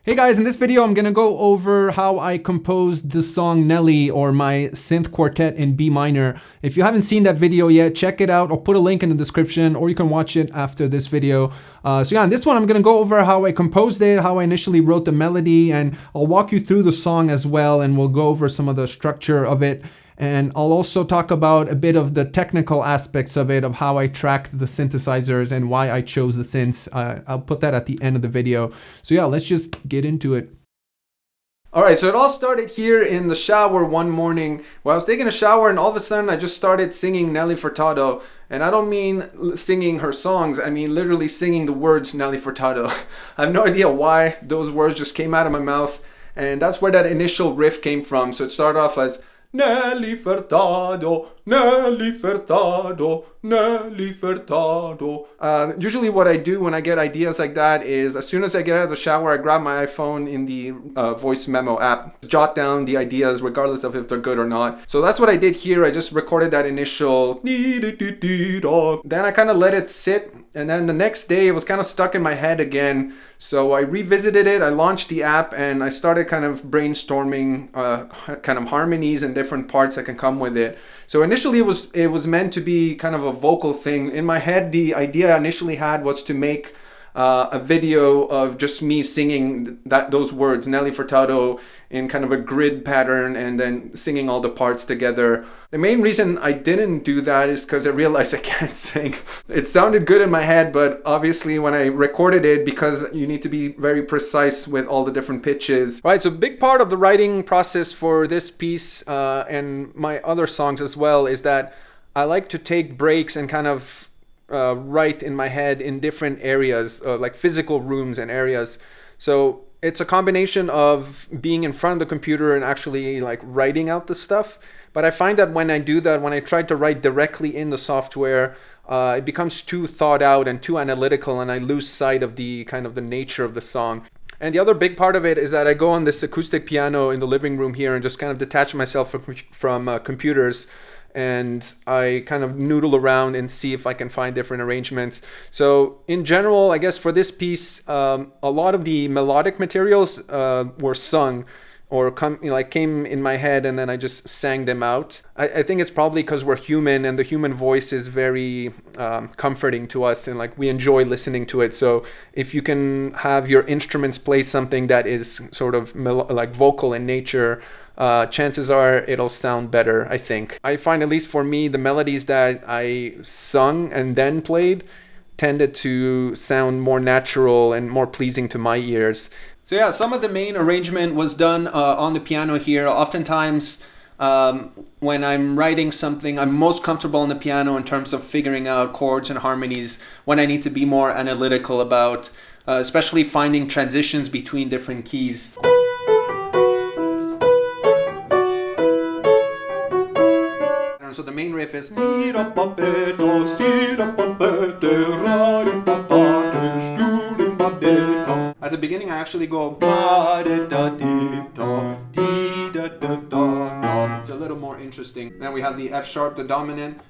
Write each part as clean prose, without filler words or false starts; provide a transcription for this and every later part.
Hey guys, in this video I'm gonna go over how I composed the song Nelly, or my synth quartet in B minor. If you haven't seen that video yet, check it out. I'll put a link in the description, or you can watch it after this video. So yeah, in this one I'm gonna go over how I composed it, how I initially wrote the melody, and I'll walk you through the song as well, and we'll go over some of the structure of it. And I'll also talk about a bit of the technical aspects of it, of how I tracked the synthesizers and why I chose the synths. I'll put that at the end of the video. So yeah, let's just get into it. Alright, so it all started here in the shower one morning where I was taking a shower, and all of a sudden I just started singing Nelly Furtado. And I don't mean singing her songs, I mean literally singing the words Nelly Furtado. I have no idea why those words just came out of my mouth, and that's where that initial riff came from. So it started off as Nelly Furtado, Nelly Furtado, Nelly Furtado. Usually what I do when I get ideas like that is, as soon as I get out of the shower, I grab my iPhone in the voice memo app, jot down the ideas regardless of if they're good or not. So that's what I did here. I just recorded that initial, then I kind of let it sit, and then the next day it was kind of stuck in my head again. So I revisited it, I launched the app, and I started kind of brainstorming kind of harmonies and different parts that can come with it. So initially it was meant to be kind of a vocal thing. In my head, the idea I initially had was to make a video of just me singing those words, Nelly Furtado, in kind of a grid pattern, and then singing all the parts together. The main reason I didn't do that is because I realized I can't sing. It sounded good in my head, but obviously when I recorded it, because you need to be very precise with all the different pitches. Right, so a big part of the writing process for this piece and my other songs as well is that I like to take breaks and kind of write in my head in different areas, like physical rooms and areas. So it's a combination of being in front of the computer and actually like writing out the stuff. But I find that when I do that, when I try to write directly in the software, it becomes too thought out and too analytical, and I lose sight of the kind of the nature of the song. And the other big part of it is that I go on this acoustic piano in the living room here and just kind of detach myself from computers, and I kind of noodle around and see if I can find different arrangements. So in general, I guess for this piece, a lot of the melodic materials were sung, or came in my head, and then I just sang them out. I think it's probably because we're human, and the human voice is very comforting to us, and like we enjoy listening to it. So if you can have your instruments play something that is sort of like vocal in nature, chances are it'll sound better, I think. I find, at least for me, the melodies that I sung and then played tended to sound more natural and more pleasing to my ears. So yeah, some of the main arrangement was done on the piano here. Oftentimes, when I'm writing something, I'm most comfortable on the piano in terms of figuring out chords and harmonies, when I need to be more analytical about, especially finding transitions between different keys. So the main riff is at the beginning. I actually go, it's a little more interesting. Then we have the F sharp, the dominant.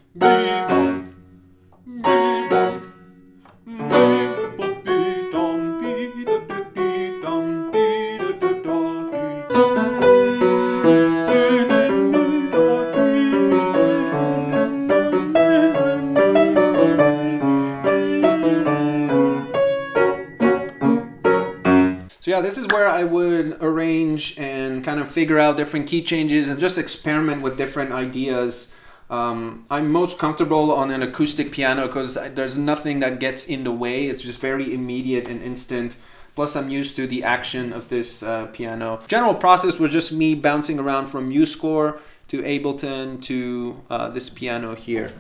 So yeah, this is where I would arrange and kind of figure out different key changes and just experiment with different ideas. I'm most comfortable on an acoustic piano because there's nothing that gets in the way. It's just very immediate and instant. Plus I'm used to the action of this piano. General process was just me bouncing around from MuseScore to Ableton to this piano here.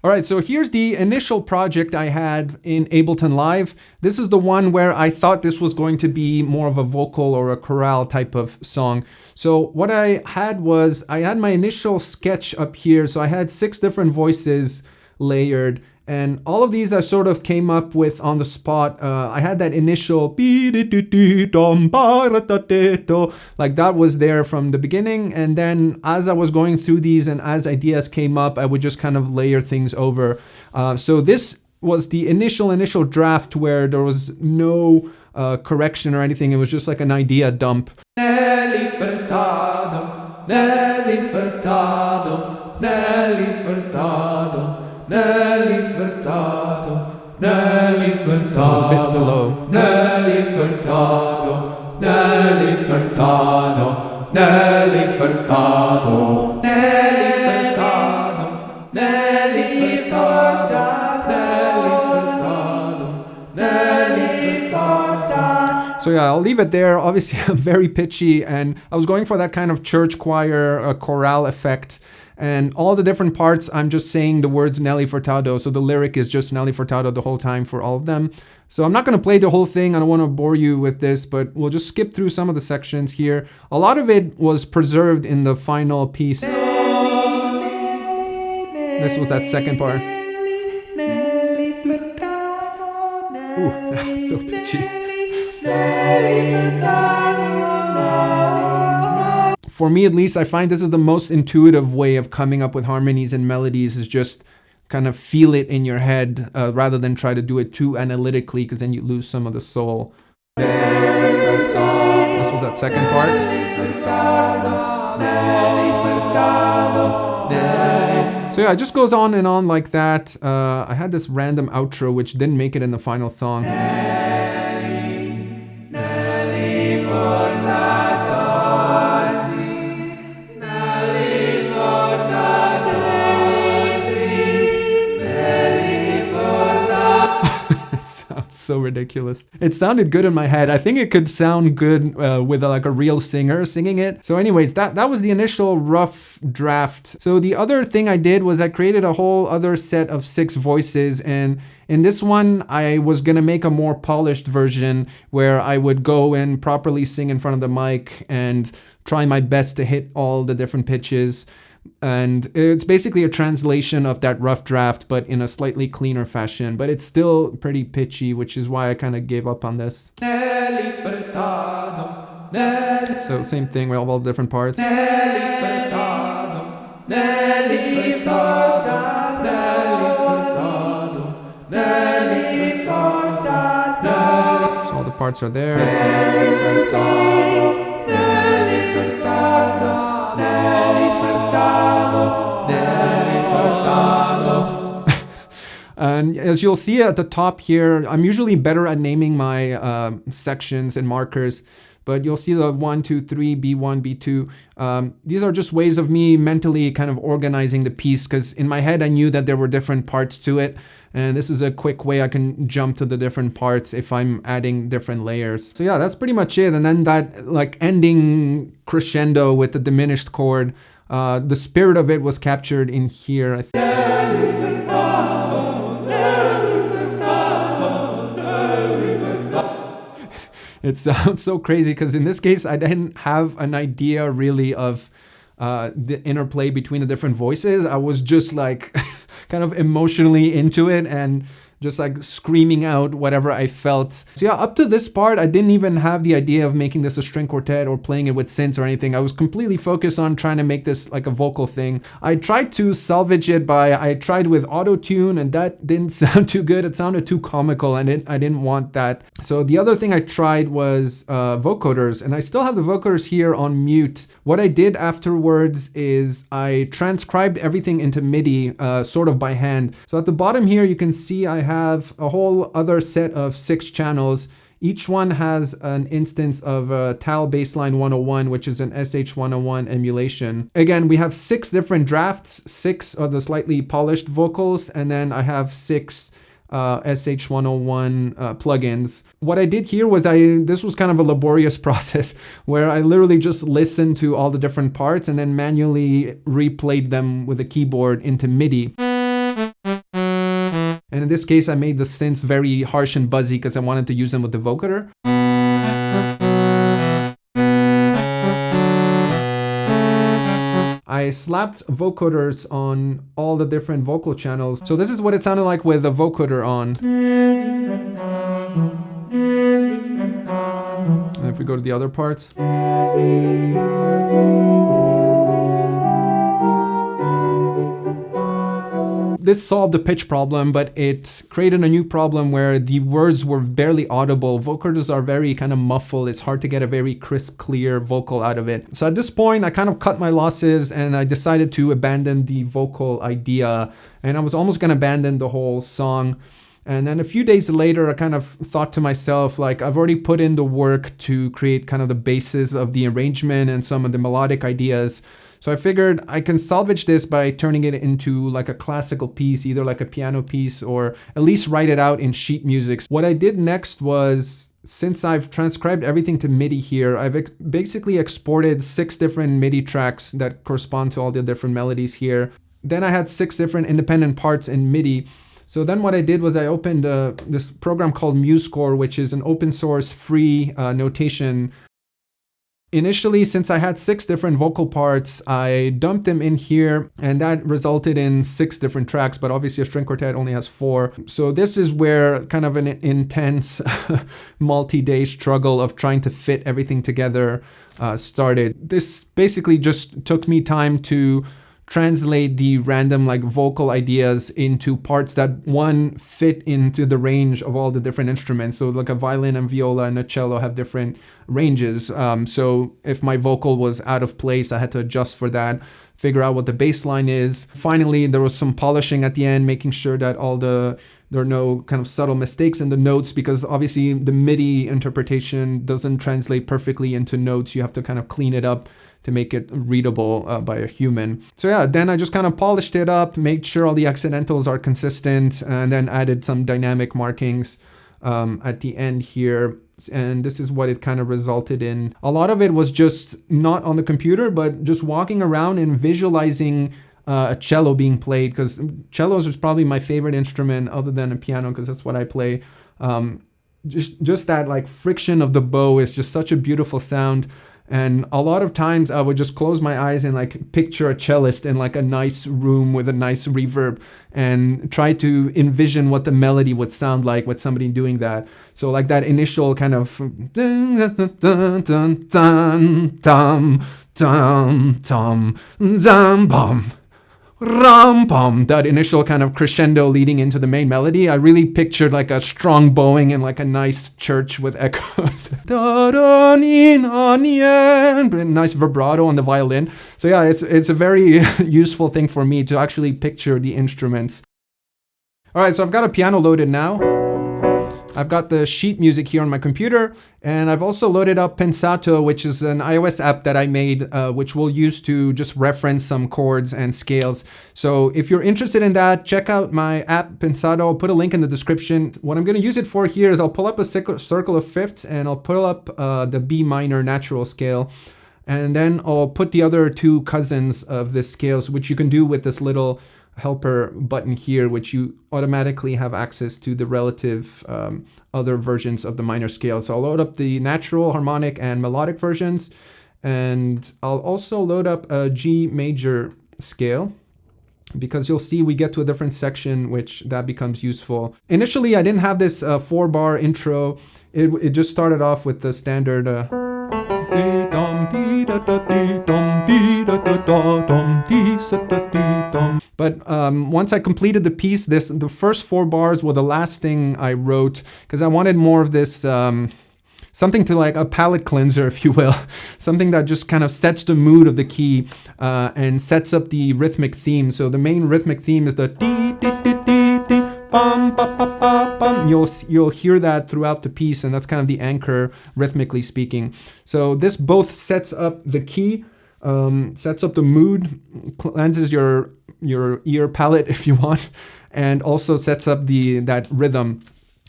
All right, so here's the initial project I had in Ableton Live. This is the one where I thought this was going to be more of a vocal or a chorale type of song. So what I had was, I had my initial sketch up here. So I had 6 different voices layered, and all of these I sort of came up with on the spot. I had that initial like that was there from the beginning, and then as I was going through these and as ideas came up, I would just kind of layer things over. So this was the initial draft where there was no correction or anything. It was just like an idea dump. Nelly Furtado, Nelly Furtado, Nelly Furtado, Nelly Furtado, Nelly Furtado. It was a bit slow. Nelly Furtado, Nelly Furtado, Nelly Furtado, Nelly Furtado, Nelly Furtado, Nelly Furtado. So yeah, I'll leave it there. Obviously, I'm very pitchy, and I was going for that kind of church choir, chorale effect. And all the different parts, I'm just saying the words Nelly Furtado. So the lyric is just Nelly Furtado the whole time for all of them. So I'm not going to play the whole thing. I don't want to bore you with this, but we'll just skip through some of the sections here. A lot of it was preserved in the final piece. This was that second part. Ooh, that's so pitchy. For me, at least, I find this is the most intuitive way of coming up with harmonies and melodies, is just kind of feel it in your head rather than try to do it too analytically, because then you lose some of the soul. This was that second part. So yeah, it just goes on and on like that. I had this random outro which didn't make it in the final song. So ridiculous. It sounded good in my head. I think it could sound good with like a real singer singing it. So anyways, that was the initial rough draft. So the other thing I did was I created a whole other set of 6 voices, and in this one I was gonna make a more polished version where I would go and properly sing in front of the mic and try my best to hit all the different pitches. And it's basically a translation of that rough draft, but in a slightly cleaner fashion. But it's still pretty pitchy, which is why I kind of gave up on this. So same thing with all the different parts. So all the parts are there. And as you'll see at the top here, I'm usually better at naming my sections and markers, but you'll see the 1, 2, 3, B1, B2. These are just ways of me mentally kind of organizing the piece, because in my head I knew that there were different parts to it. And this is a quick way I can jump to the different parts if I'm adding different layers. So yeah, that's pretty much it. And then that like ending crescendo with the diminished chord, the spirit of it was captured in here, I think. It sounds so crazy because in this case, I didn't have an idea really of the interplay between the different voices. I was just like kind of emotionally into it and just like screaming out whatever I felt. So yeah, up to this part, I didn't even have the idea of making this a string quartet or playing it with synths or anything. I was completely focused on trying to make this like a vocal thing. I tried to salvage it I tried with auto-tune, and that didn't sound too good. It sounded too comical, and I didn't want that. So the other thing I tried was vocoders, and I still have the vocoders here on mute. What I did afterwards is I transcribed everything into MIDI sort of by hand. So at the bottom here, you can see I have a whole other set of 6 channels. Each one has an instance of TAL Baseline 101, which is an SH101 emulation. Again, we have 6 different drafts, 6 of the slightly polished vocals, and then I have 6 SH101 plugins. What I did here was this was kind of a laborious process where I literally just listened to all the different parts and then manually replayed them with a keyboard into MIDI. And in this case, I made the synths very harsh and buzzy because I wanted to use them with the vocoder. I slapped vocoders on all the different vocal channels. So this is what it sounded like with the vocoder on. And if we go to the other parts. this solved the pitch problem, but it created a new problem where the words were barely audible. Vocals are very kind of muffled. It's hard to get a very crisp, clear vocal out of it. So at this point, I kind of cut my losses and I decided to abandon the vocal idea. And I was almost going to abandon the whole song. And then a few days later, I kind of thought to myself, like, I've already put in the work to create kind of the basis of the arrangement and some of the melodic ideas. So I figured I can salvage this by turning it into like a classical piece, either like a piano piece or at least write it out in sheet music. What I did next was, since I've transcribed everything to MIDI here, I've basically exported 6 different MIDI tracks that correspond to all the different melodies here. Then I had 6 different independent parts in MIDI. So then what I did was I opened this program called MuseScore, which is an open source free notation. Initially, since I had 6 different vocal parts, I dumped them in here and that resulted in 6 different tracks, but obviously a string quartet only has 4. So this is where kind of an intense multi-day struggle of trying to fit everything together started. This basically just took me time to translate the random like vocal ideas into parts that one fit into the range of all the different instruments. So like a violin and viola and a cello have different ranges. So if my vocal was out of place, I had to adjust for that, figure out what the bass line is. Finally, there was some polishing at the end, making sure that there are no kind of subtle mistakes in the notes, because obviously the MIDI interpretation doesn't translate perfectly into notes. You have to kind of clean it up to make it readable by a human. So yeah, then I just kind of polished it up, made sure all the accidentals are consistent, and then added some dynamic markings at the end here. And this is what it kind of resulted in. A lot of it was just not on the computer, but just walking around and visualizing a cello being played, because cellos is probably my favorite instrument other than a piano, because that's what I play. Just that like friction of the bow is just such a beautiful sound. And a lot of times I would just close my eyes and like picture a cellist in like a nice room with a nice reverb and try to envision what the melody would sound like with somebody doing that. So like that initial kind of dun, dun, dun, dun, dun, dun, dun, dun, dun, bum. Ram pum, that initial kind of crescendo leading into the main melody. I really pictured like a strong bowing in like a nice church with echoes. Nice vibrato on the violin. So yeah, it's a very useful thing for me to actually picture the instruments. All right, so I've got a piano loaded now. I've got the sheet music here on my computer, and I've also loaded up Pensato, which is an iOS app that I made, which we'll use to just reference some chords and scales. So if you're interested in that, check out my app Pensato. I'll put a link in the description. What I'm going to use it for here is I'll pull up a circle of fifths, and I'll pull up the B minor natural scale. And then I'll put the other 2 cousins of this scale, which you can do with this little helper button here, which you automatically have access to the relative other versions of the minor scale. So I'll load up the natural, harmonic, and melodic versions, and I'll also load up a G major scale, because you'll see we get to a different section, which that becomes useful. Initially, I didn't have this 4-bar intro. It just started off with the standard but once I completed the piece, the first 4 bars were the last thing I wrote, because I wanted more of this something to like a palate cleanser, if you will, something that just kind of sets the mood of the key and sets up the rhythmic theme. So the main rhythmic theme is the dee dee dee dee dee bum ba ba ba bum. You'll hear that throughout the piece, and that's kind of the anchor rhythmically speaking. So this both sets up the key, sets up the mood, cleanses your ear palate if you want, and also sets up that rhythm.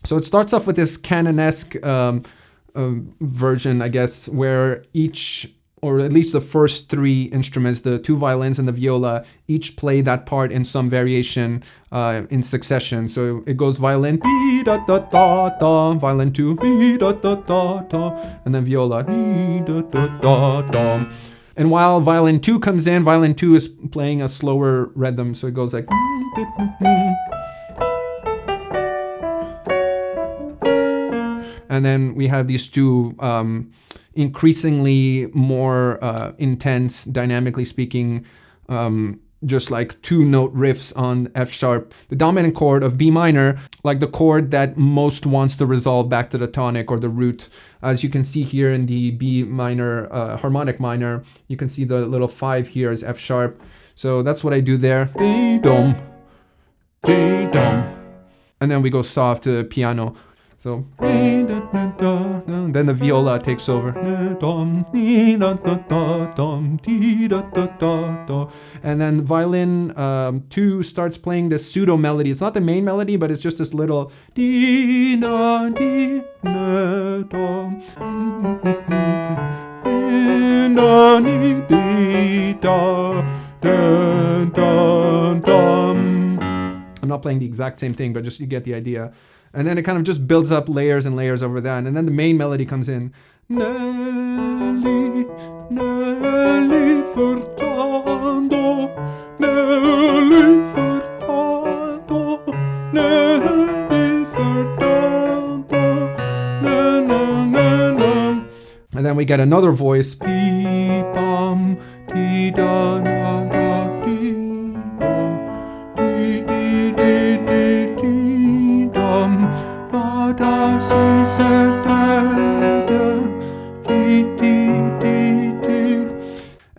So it starts off with this canonesque version, I guess, where each, or at least the first 3 instruments, the 2 violins and the viola, each play that part in some variation in succession. So it goes violin, be da da da da, violin 2, be da da da da, and then viola, be da da da da. And while violin 2 comes in, violin 2 is playing a slower rhythm, so it goes like. And then we have these 2 increasingly more intense, dynamically speaking, just like 2-note riffs on F sharp, the dominant chord of B minor, like the chord that most wants to resolve back to the tonic or the root. As you can see here in the B minor harmonic minor, you can see the little 5 here is F sharp. So that's what I do there. Dee-dum, dee-dum. And then we go soft to piano. So then the viola takes over. And then violin 2 starts playing this pseudo melody. It's not the main melody, but it's just this little I'm not playing the exact same thing, but just you get the idea. And then it kind of just builds up layers and layers over that. And then the main melody comes in. Nelly, Nelly Furtado, Nelly Furtado, Nelly Furtado, na, na, na, na. And then we get another voice. Pee-pam, dee-da, na, na, dee-da, dee-dee-dee-dee-dee.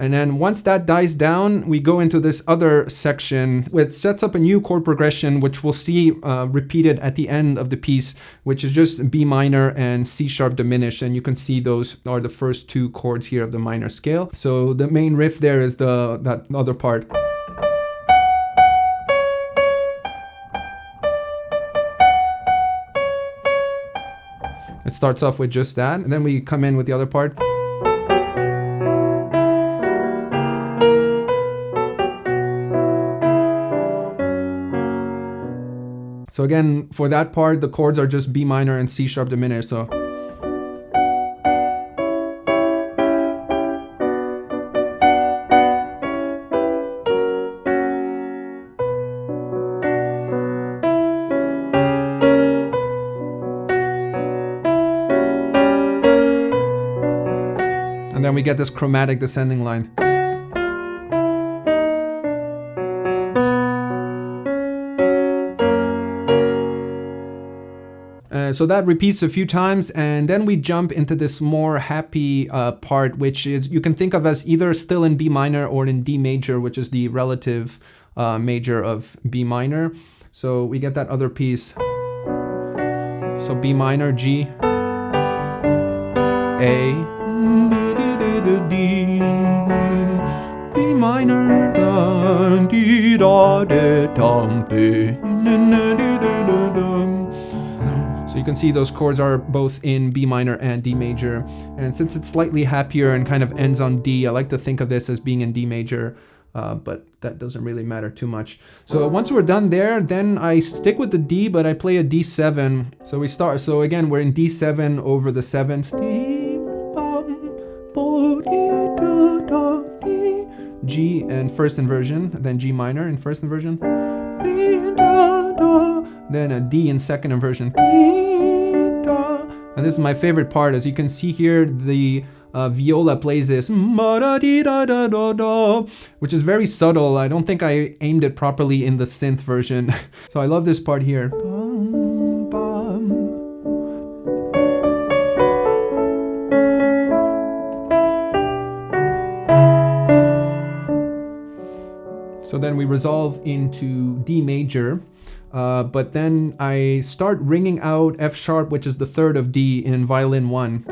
And then once that dies down, we go into this other section which sets up a new chord progression, which we'll see repeated at the end of the piece, which is just B minor and C sharp diminished. And you can see those are the first 2 chords here of the minor scale. So the main riff there is that other part. It starts off with just that, and then we come in with the other part. So again, for that part, the chords are just B minor and C sharp diminished. So and then we get this chromatic descending line. So that repeats a few times, and then we jump into this more happy part, which is you can think of as either still in B minor or in D major, which is the relative major of B minor. So we get that other piece. So B minor, G, A, D, B minor, da, di, da, de, dum, be, so you can see those chords are both in B minor and D major. And since it's slightly happier and kind of ends on D, I like to think of this as being in D major, but that doesn't really matter too much. So once we're done there, then I stick with the D, but I play a D7. So we start, so again, we're in D7 over the 7th. G and first inversion, then G minor in first inversion. Then a D in second inversion. And this is my favorite part. As you can see here, the viola plays this, which is very subtle. I don't think I aimed it properly in the synth version. So I love this part here. So then we resolve into D major. But then I start ringing out F sharp, which is the 3rd of D in violin 1.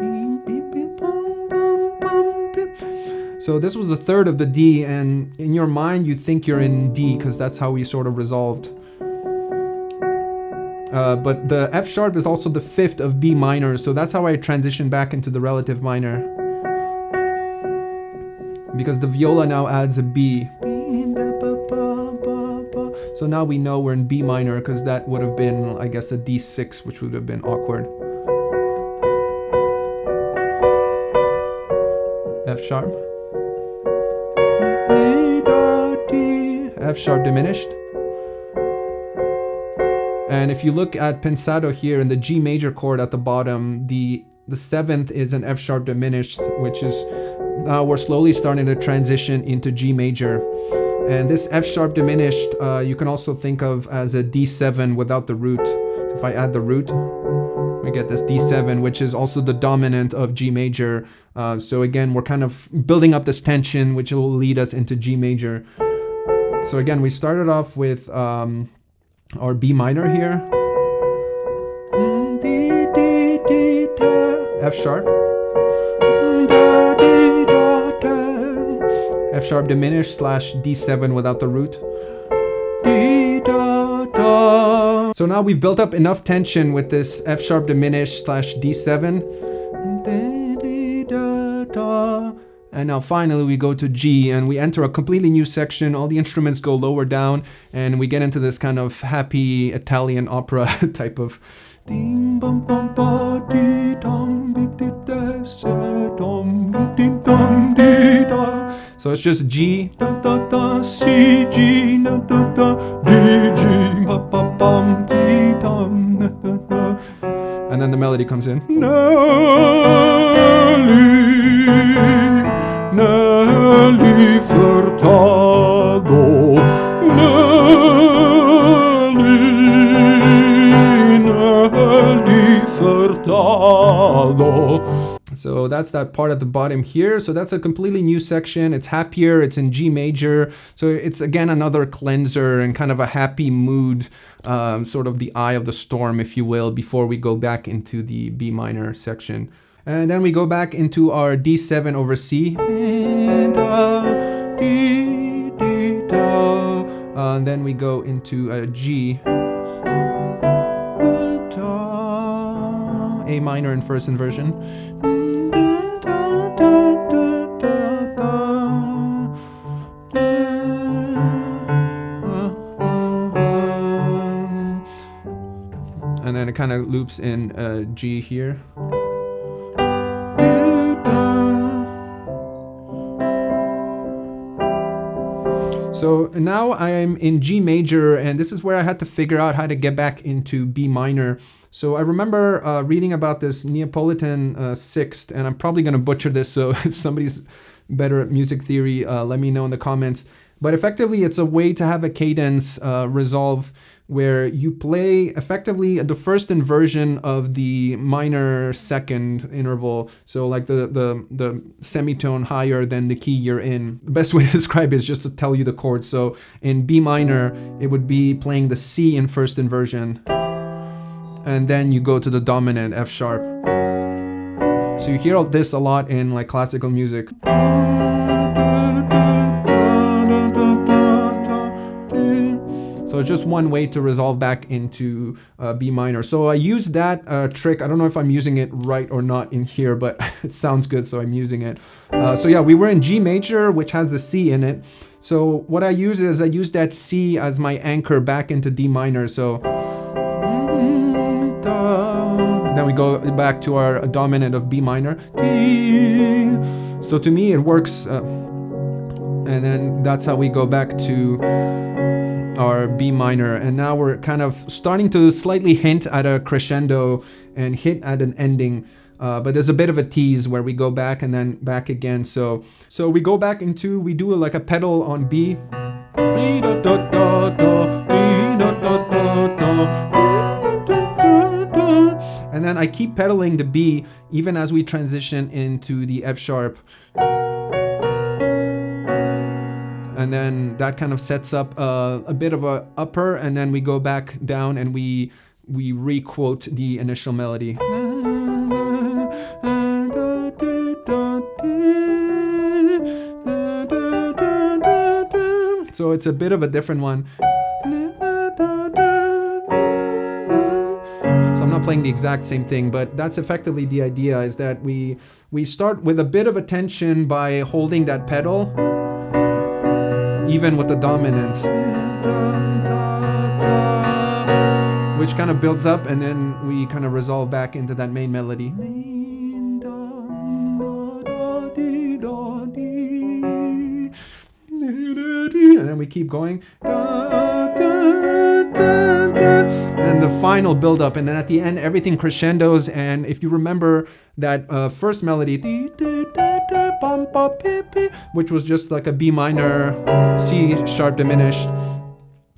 So this was the 3rd of the D, and in your mind you think you're in D because that's how we sort of resolved. But the F sharp is also the 5th of B minor, so that's how I transition back into the relative minor. Because the viola now adds a B. So now we know we're in B minor because that would have been, I guess, a D6, which would have been awkward. F sharp. F sharp diminished. And if you look at pensado here in the G major chord at the bottom, the 7th is an F sharp diminished, which is now we're slowly starting to transition into G major. And this F sharp diminished, you can also think of as a D7 without the root. If I add the root, we get this D7, which is also the dominant of G major. So again, we're kind of building up this tension, which will lead us into G major. So again, we started off with our B minor here. F sharp. F sharp diminished / D7 without the root. So now we've built up enough tension with this F sharp diminished / D7. And now finally we go to G and we enter a completely new section. All the instruments go lower down and we get into this kind of happy Italian opera type of. So it's just G, C, G, D, G, and then the melody comes in. Nelly Furtado, Nelly Furtado. So that's that part at the bottom here. So that's a completely new section. It's happier, it's in G major. So it's again another cleanser and kind of a happy mood, sort of the eye of the storm, if you will, before we go back into the B minor section. And then we go back into our D7 over C. And then we go into a G. A minor in first inversion. And then it kind of loops in G here. So now I am in G major, and this is where I had to figure out how to get back into B minor. So I remember reading about this Neapolitan sixth, and I'm probably going to butcher this, so if somebody's better at music theory, let me know in the comments. But effectively, it's a way to have a cadence resolve where you play effectively the first inversion of the minor second interval. So like the semitone higher than the key you're in. The best way to describe it is just to tell you the chords. So in B minor, it would be playing the C in first inversion. And then you go to the dominant F sharp. So you hear this a lot in like classical music. So it's just one way to resolve back into B minor. So I use that trick. I don't know if I'm using it right or not in here, but it sounds good, so I'm using it. So yeah, we were in G major, which has the C in it. So what I use is I use that C as my anchor back into D minor. So then we go back to our dominant of B minor. So to me it works. And then that's how we go back to our B minor, and now we're kind of starting to slightly hint at a crescendo and hit at an ending, but there's a bit of a tease where we go back and then back again. So we go back into, we do like a pedal on B, and then I keep pedaling the B even as we transition into the F sharp. And then that kind of sets up a bit of a upper, and then we go back down and we re-quote the initial melody. So it's a bit of a different one. So I'm not playing the exact same thing, but that's effectively the idea, is that we start with a bit of a tension by holding that pedal, even with the dominant, which kind of builds up, and then we kind of resolve back into that main melody. And then we keep going. And the final build up, and then at the end everything crescendos. And if you remember that first melody, bum ba pi pi, which was just like a B minor, C sharp diminished.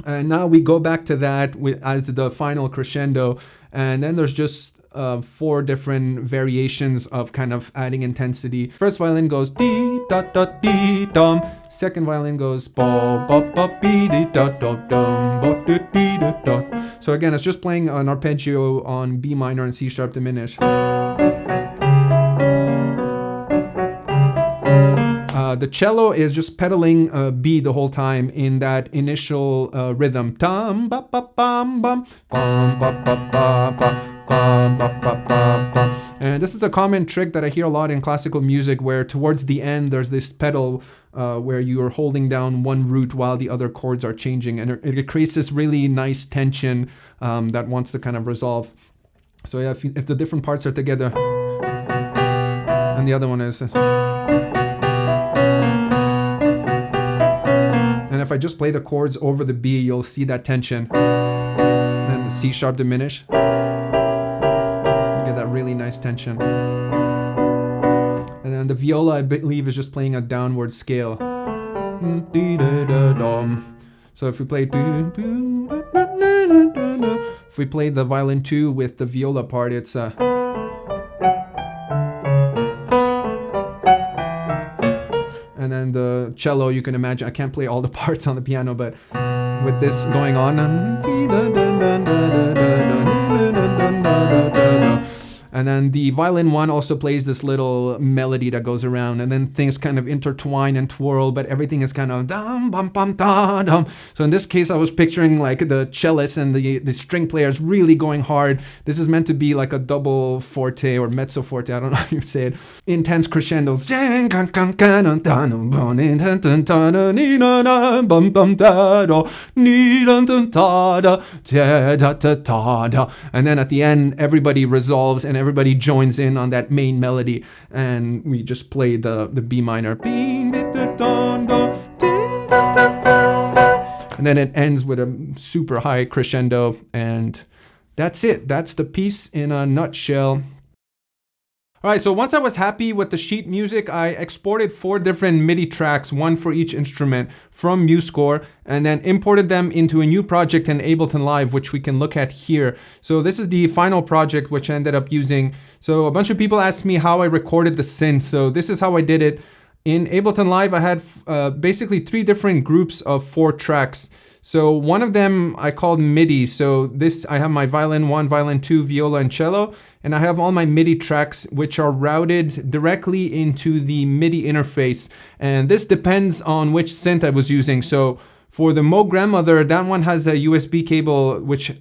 And now we go back to that as the final crescendo, and then there's just 4 different variations of kind of adding intensity. First violin goes dee da da dee dum. Second violin goes ba ba ba bee dee da da dum ba dee dee da da. So again, it's just playing an arpeggio on B minor and C sharp diminished. The cello is just pedaling B the whole time in that initial rhythm. Tam ba ba bam bam bam ba ba ba ba. And this is a common trick that I hear a lot in classical music, where towards the end there's this pedal where you are holding down one root while the other chords are changing, and it creates this really nice tension that wants to kind of resolve. So yeah, if the different parts are together, and the other one is, and if I just play the chords over the B, you'll see that tension. Then the C sharp diminish. Get that really nice tension. And then the viola, I believe, is just playing a downward scale. So if we play, if we play the violin 2 with the viola part, it's and then the cello, you can imagine, I can't play all the parts on the piano, but with this going on, and then the violin 1 also plays this little melody that goes around, and then things kind of intertwine and twirl, but everything is kind of dum bum bum da dum. So in this case, I was picturing like the cellist and the string players really going hard. This is meant to be like a double forte or mezzo forte, I don't know how you say it. Intense crescendos. And then at the end, everybody resolves and everybody joins in on that main melody, and we just play the B minor. And then it ends with a super high crescendo, and that's it. That's the piece in a nutshell. All right, so once I was happy with the sheet music, I exported 4 different MIDI tracks, one for each instrument, from MuseScore, and then imported them into a new project in Ableton Live, which we can look at here. So this is the final project which I ended up using. So a bunch of people asked me how I recorded the synth. So this is how I did it. In Ableton Live, I had basically 3 different groups of 4 tracks. So one of them I called MIDI. So this, I have my violin 1, violin 2, viola, and cello. And I have all my MIDI tracks, which are routed directly into the MIDI interface. And this depends on which synth I was using. So for the Mo Grandmother, that one has a USB cable which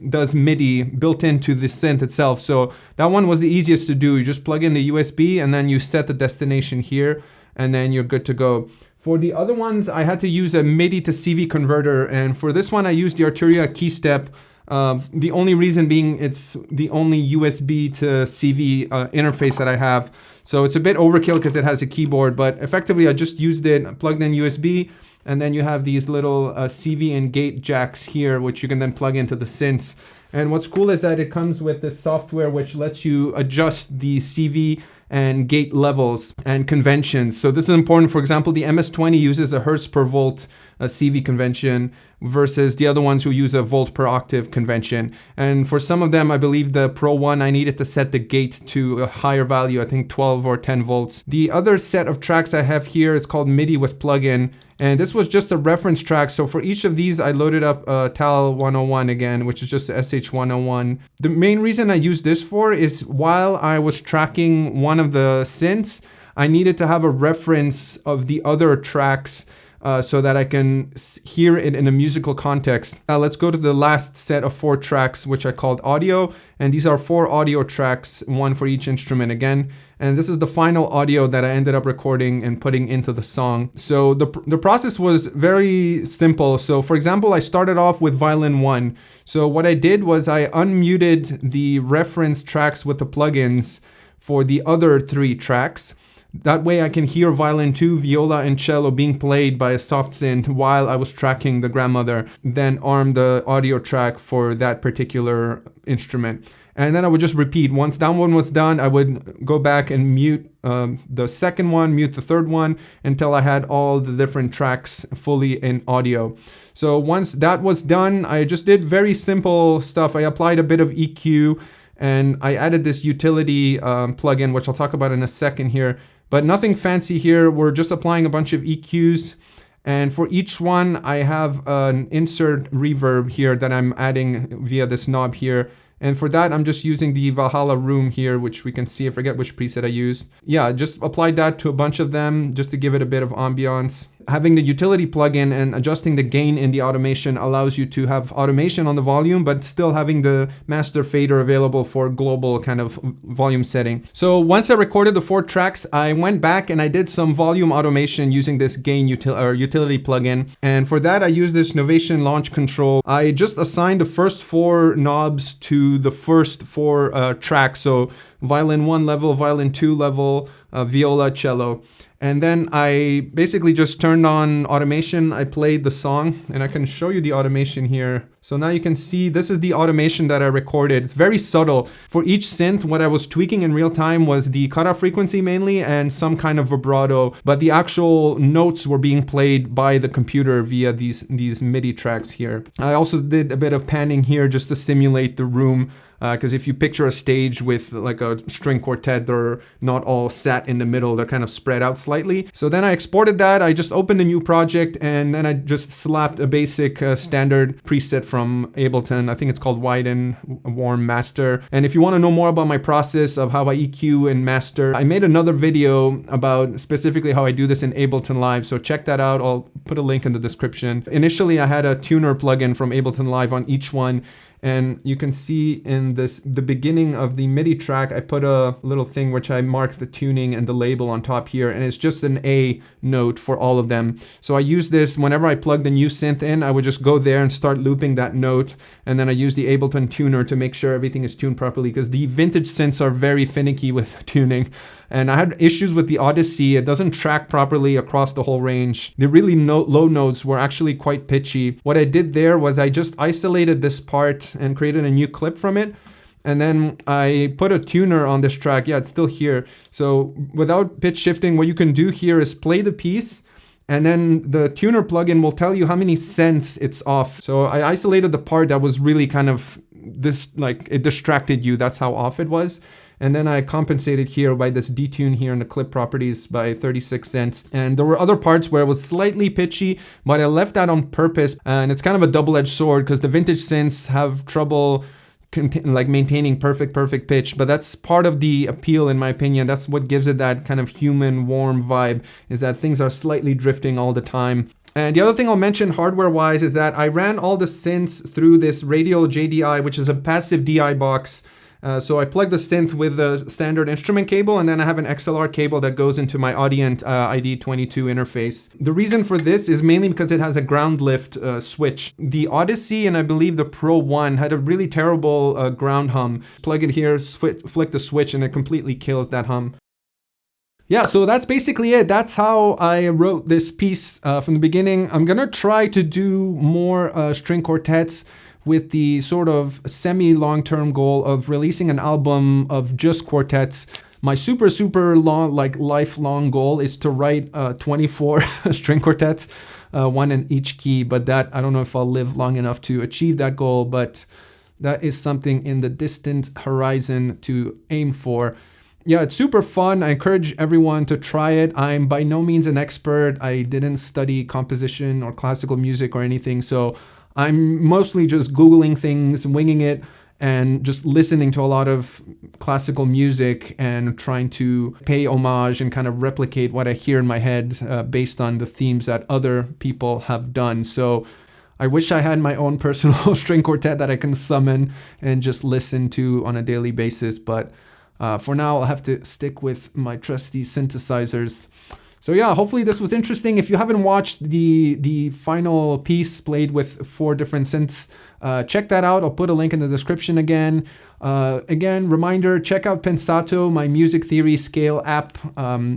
does MIDI built into the synth itself. So that one was the easiest to do. You just plug in the USB and then you set the destination here, and then you're good to go. For the other ones, I had to use a MIDI to CV converter. And for this one, I used the Arturia Keystep. The only reason being it's the only USB to CV interface that I have. So it's a bit overkill because it has a keyboard, but effectively I just used it, plugged in USB, and then you have these little CV and gate jacks here, which you can then plug into the synths. And what's cool is that it comes with this software which lets you adjust the CV and gate levels and conventions. So this is important. For example, the MS-20 uses a hertz per volt CV convention versus the other ones who use a volt per octave convention. And for some of them, I believe the Pro 1, I needed to set the gate to a higher value, I think 12 or 10 volts. The other set of tracks I have here is called MIDI with plugin. And this was just a reference track. So for each of these, I loaded up TAL 101 again, which is just SH 101. The main reason I used this for is while I was tracking one of the synths, I needed to have a reference of the other tracks so that I can hear it in a musical context. Let's go to the last set of 4 tracks, which I called audio. And these are 4 audio tracks, one for each instrument again. And this is the final audio that I ended up recording and putting into the song. So the process was very simple. So for example, I started off with violin 1. So what I did was I unmuted the reference tracks with the plugins for the other 3 tracks. That way I can hear violin 2, viola, and cello being played by a soft synth while I was tracking the grandmother, then arm the audio track for that particular instrument. And then I would just repeat. Once that one was done, I would go back and mute the second one, mute the third one, until I had all the different tracks fully in audio. So once that was done, I just did very simple stuff. I applied a bit of EQ, and I added this utility plugin, which I'll talk about in a second here. But nothing fancy here. We're just applying a bunch of EQs. And for each one, I have an insert reverb here that I'm adding via this knob here. And for that, I'm just using the Valhalla Room here, which we can see. I forget which preset I used. Yeah, just applied that to a bunch of them just to give it a bit of ambiance. Having the utility plugin and adjusting the gain in the automation allows you to have automation on the volume, but still having the master fader available for global kind of volume setting. So once I recorded the 4 tracks, I went back and I did some volume automation using this gain utility plugin. And for that, I used this Novation launch control. I just assigned the first 4 knobs to the first 4 tracks. So violin 1 level, violin 2 level, viola, cello. And then I basically just turned on automation. I played the song, and I can show you the automation here. So now you can see this is the automation that I recorded. It's very subtle. For each synth, what I was tweaking in real time was the cutoff frequency mainly and some kind of vibrato, but the actual notes were being played by the computer via these MIDI tracks here. I also did a bit of panning here just to simulate the room. Because if you picture a stage with like a string quartet, they're not all sat in the middle, they're kind of spread out slightly. So then I exported that, I just opened a new project, and then I just slapped a basic standard preset from Ableton. I think it's called Widen Warm Master. And if you want to know more about my process of how I EQ and master, I made another video about specifically how I do this in Ableton Live. So check that out, I'll put a link in the description. Initially, I had a tuner plugin from Ableton Live on each one. And you can see in the beginning of the MIDI track, I put a little thing which I marked the tuning and the label on top here, and it's just an A note for all of them. So I use this whenever I plug the new synth in, I would just go there and start looping that note, and then I use the Ableton tuner to make sure everything is tuned properly, because the vintage synths are very finicky with tuning. And I had issues with the Odyssey. It doesn't track properly across the whole range. The really low notes were actually quite pitchy. What I did there was I just isolated this part and created a new clip from it. And then I put a tuner on this track. Yeah, it's still here. So without pitch shifting, what you can do here is play the piece, and then the tuner plugin will tell you how many cents it's off. So I isolated the part that was really kind of this, like it distracted you. That's how off it was. And then I compensated here by this detune here in the clip properties by 36 cents. And there were other parts where it was slightly pitchy, but I left that on purpose. And it's kind of a double-edged sword because the vintage synths have trouble like maintaining perfect pitch, but that's part of the appeal in my opinion. That's what gives it that kind of human warm vibe, is that things are slightly drifting all the time. And the other thing I'll mention hardware-wise is that I ran all the synths through this Radial JDI, which is a passive DI box. So I plug the synth with the standard instrument cable, and then I have an XLR cable that goes into my Audient ID22 interface. The reason for this is mainly because it has a ground lift switch. The Odyssey and I believe the Pro 1 had a really terrible ground hum. Plug it here, flick the switch, and it completely kills that hum. Yeah, so that's basically it. That's how I wrote this piece from the beginning. I'm gonna try to do more string quartets with the sort of semi-long-term goal of releasing an album of just quartets. My super long, like lifelong goal is to write 24 string quartets, one in each key, but that, I don't know if I'll live long enough to achieve that goal, but that is something in the distant horizon to aim for. Yeah, it's super fun. I encourage everyone to try it. I'm by no means an expert. I didn't study composition or classical music or anything, so I'm mostly just Googling things, winging it, and just listening to a lot of classical music and trying to pay homage and kind of replicate what I hear in my head based on the themes that other people have done. So I wish I had my own personal string quartet that I can summon and just listen to on a daily basis, but for now I'll have to stick with my trusty synthesizers. So yeah, hopefully this was interesting. If you haven't watched the final piece played with 4 different synths, check that out. I'll put a link in the description again. Again, reminder, check out Pensato, my music theory scale app.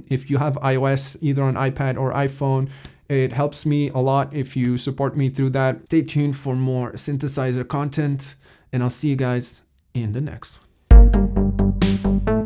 If you have iOS, either on iPad or iPhone, it helps me a lot if you support me through that. Stay tuned for more synthesizer content, and I'll see you guys in the next one.